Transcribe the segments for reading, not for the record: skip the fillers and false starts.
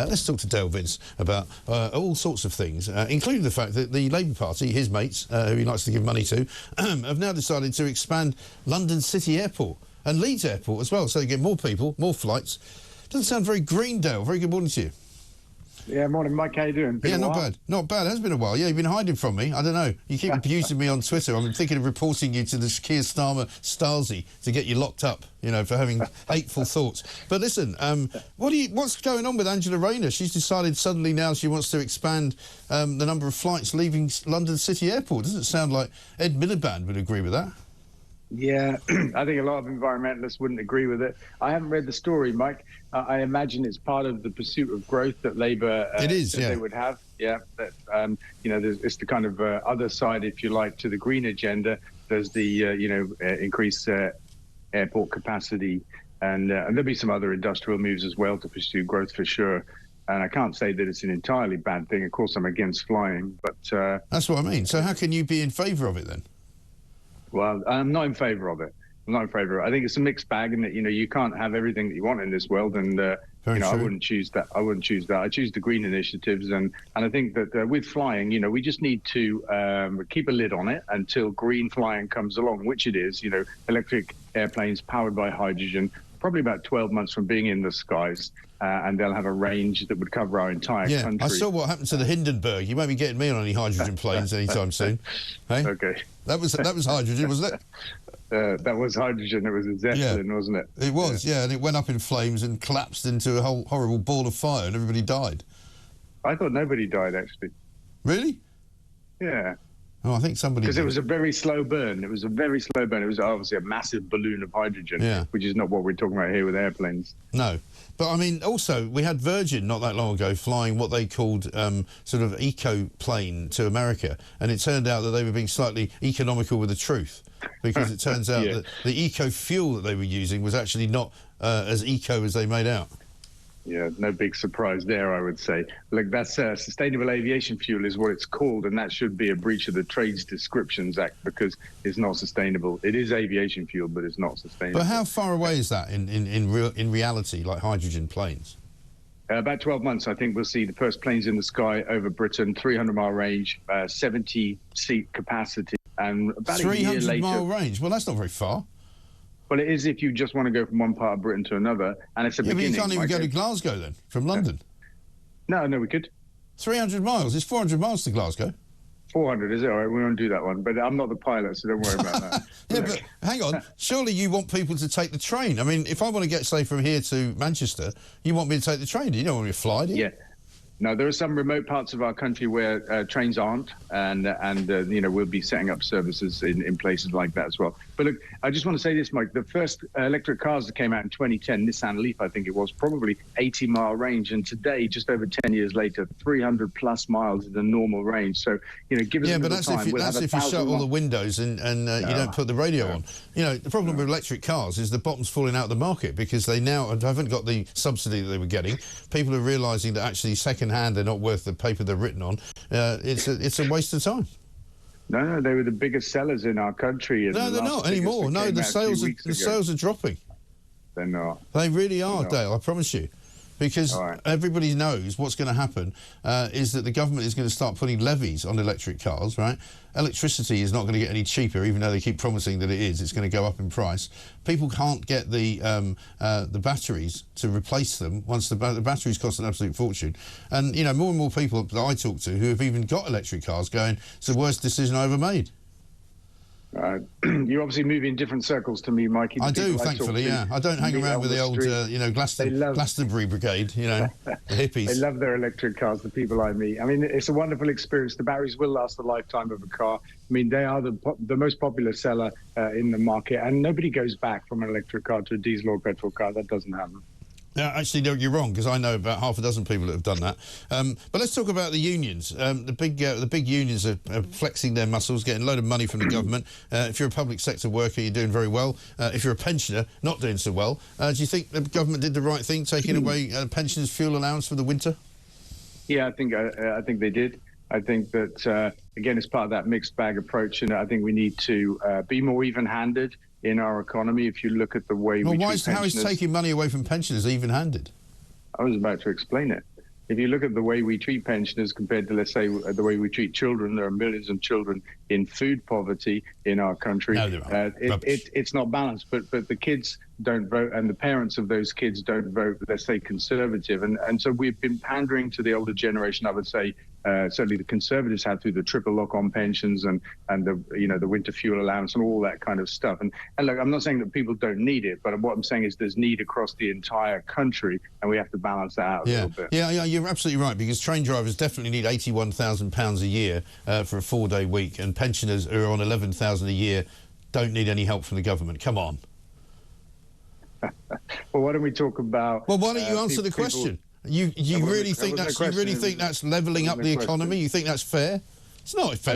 Let's talk to Dale Vince about all sorts of things, including the fact that the Labour Party, his mates, who he likes to give money to, have now decided to expand London City Airport and Leeds Airport as well, so they get more people, more flights. Doesn't sound very green, Dale. Very good morning to you. Yeah, morning, Mike. How you doing? Yeah, not bad. Not bad. It has been a while. Yeah, you've been hiding from me. I don't know. You keep abusing me on Twitter. I'm thinking of reporting you to the Keir Starmer Stasi to get you locked up, you know, for having hateful thoughts. But listen, what's going on with Angela Rayner? She's decided suddenly now she wants to expand the number of flights leaving London City Airport. Doesn't it sound like Ed Miliband would agree with that? Yeah, I think a lot of environmentalists wouldn't agree with it. I haven't read the story, Mike. I imagine it's part of the pursuit of growth that Labour they would have. Yeah, that, you know, it's the kind of other side, if you like, to the green agenda. There's the, increased airport capacity, and there'll be some other industrial moves as well to pursue growth for sure. And I can't say that it's an entirely bad thing. Of course, I'm against flying, but... That's what I mean. So how can you be in favour of it then? Well, I'm not in favour of it. I'm not in favour of it. I think it's a mixed bag, and that, you know, you can't have everything that you want in this world. And I wouldn't choose that. I wouldn't choose that. I choose the green initiatives, and I think that with flying, you know, we just need to keep a lid on it until green flying comes along, which it is. You know, electric airplanes powered by hydrogen, probably about 12 months from being in the skies. And they'll have a range that would cover our entire country. I saw what happened to the Hindenburg. You won't be getting me on any hydrogen planes anytime soon. Hey? Okay. That was hydrogen, wasn't it? That was hydrogen. It was a Zeppelin, wasn't it? It was, yeah, and it went up in flames and collapsed into a whole horrible ball of fire, and everybody died. I thought nobody died, actually. Really? Yeah. Oh, I think somebody... Because it was a very slow burn. It was a very slow burn. It was obviously a massive balloon of hydrogen, which is not what we're talking about here with airplanes. No. But, I mean, also, we had Virgin not that long ago flying what they called sort of eco-plane to America, and it turned out that they were being slightly economical with the truth, because it turns out that the eco-fuel that they were using was actually not as eco as they made out. Yeah, no big surprise there, I would say. Look, that's sustainable aviation fuel is what it's called, and that should be a breach of the Trades Descriptions Act because it's not sustainable. It is aviation fuel, but it's not sustainable. But how far away is that in reality, like hydrogen planes? About 12 months, I think we'll see the first planes in the sky over Britain, 300-mile range, 70-seat capacity, and about a year later... 300-mile range? Well, that's not very far. Well, it is if you just want to go from one part of Britain to another, and it's a beginning. But you can't even go to Glasgow then, from London. No, we could. 300 miles? It's 400 miles to Glasgow. 400, is it? All right, we won't do that one. But I'm not the pilot, so don't worry about that. Yeah, but hang on. Surely you want people to take the train. I mean, if I want to get, say, from here to Manchester, you want me to take the train. You don't want me to fly, do you? Yeah. No, there are some remote parts of our country where trains aren't, and you know, we'll be setting up services in places like that as well. But look, I just want to say this, Mike. The first electric cars that came out in 2010, Nissan Leaf, I think it was, probably 80-mile range, and today, just over 10 years later, 300-plus miles is the normal range. So, you know, give us a little time. Yeah, but that's if you shut all the windows and you don't put the radio on. You know, the problem with electric cars is the bottom's falling out of the market because they now haven't got the subsidy that they were getting. People are realising that actually second-hand they're not worth the paper they're written on. It's a waste of time. No, they were the biggest sellers in our country. No, they're not anymore. No, the sales are dropping. They're not. They really are, Dale, I promise you. Because everybody knows what's going to happen is that the government is going to start putting levies on electric cars, right? Electricity is not going to get any cheaper, even though they keep promising that it is. It's going to go up in price. People can't get the batteries to replace them once the batteries cost an absolute fortune. And, you know, more and more people that I talk to who have even got electric cars going, it's the worst decision I ever made. You obviously move in different circles to me, Mikey. I do, thankfully, yeah. I don't hang around with the old, Glastonbury Brigade, you know, the hippies. They love their electric cars, the people I meet. I mean, it's a wonderful experience. The batteries will last the lifetime of a car. I mean, they are the most popular seller in the market, and nobody goes back from an electric car to a diesel or petrol car. That doesn't happen. No, actually, no, you're wrong, because I know about half a dozen people that have done that. But let's talk about the unions. The big unions are flexing their muscles, getting a load of money from the government. If you're a public sector worker, you're doing very well. If you're a pensioner, not doing so well. Do you think the government did the right thing, taking away pensioners' fuel allowance for the winter? Yeah, I think they did. I think that, again, it's part of that mixed bag approach, and I think we need to be more even-handed in our economy. If you look at the way how is taking money away from pensioners even-handed? I was about to explain it. if you look at the way we treat pensioners compared to, let's say, the way we treat children, there are millions of children in food poverty in our country. No, there aren't. It's not balanced, but the kids don't vote, and the parents of those kids don't vote, let's say, conservative. And so we've been pandering to the older generation, I would say. Certainly the Conservatives had through the triple lock-on pensions and the, you know, the winter fuel allowance and all that kind of stuff. And look, I'm not saying that people don't need it, but what I'm saying is there's need across the entire country, and we have to balance that out a little bit. Yeah, you're absolutely right, because train drivers definitely need £81,000 a year for a 4-day week, and pensioners who are on £11,000 a year don't need any help from the government. Come on. Well, why don't we talk about... Well, why don't you answer the question? You really think that's levelling up the economy? You think that's fair? It's not fair.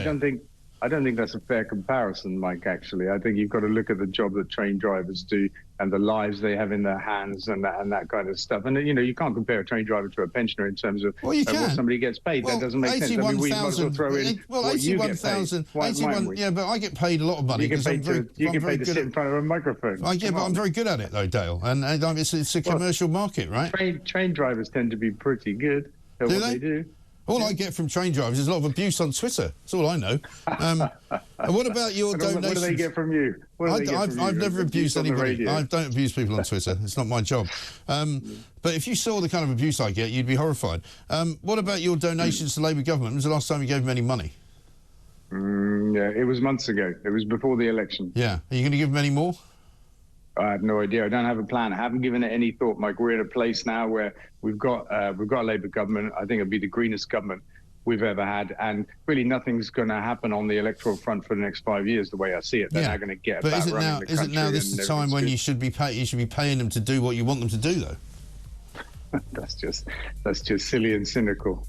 I don't think that's a fair comparison, Mike, actually. I think you've got to look at the job that train drivers do and the lives they have in their hands and that kind of stuff. And, you know, you can't compare a train driver to a pensioner in terms of what somebody gets paid. That doesn't make sense. I mean, we might as well throw in what you get paid. Yeah, but I get paid a lot of money. You get paid to sit in front of a microphone. Yeah, but I'm very good at it, though, Dale. And it's a commercial market, right? Train drivers tend to be pretty good at what they do. All I get from train drivers is a lot of abuse on Twitter. That's all I know. What about your donations? What do they get from you? I've never abused anybody. I don't abuse people on Twitter. It's not my job. But if you saw the kind of abuse I get, you'd be horrified. What about your donations to Labour government? When was the last time you gave them any money? Yeah, it was months ago. It was before the election. Yeah. Are you going to give them any more? I have no idea. I don't have a plan. I haven't given it any thought, Mike. We're in a place now where we've got a Labour government. I think it'll be the greenest government we've ever had, and really nothing's going to happen on the electoral front for the next 5 years, the way I see it. They're now going to get about running the country. Isn't now this the time when you should be paying them to do what you want them to do, though? That's just silly and cynical.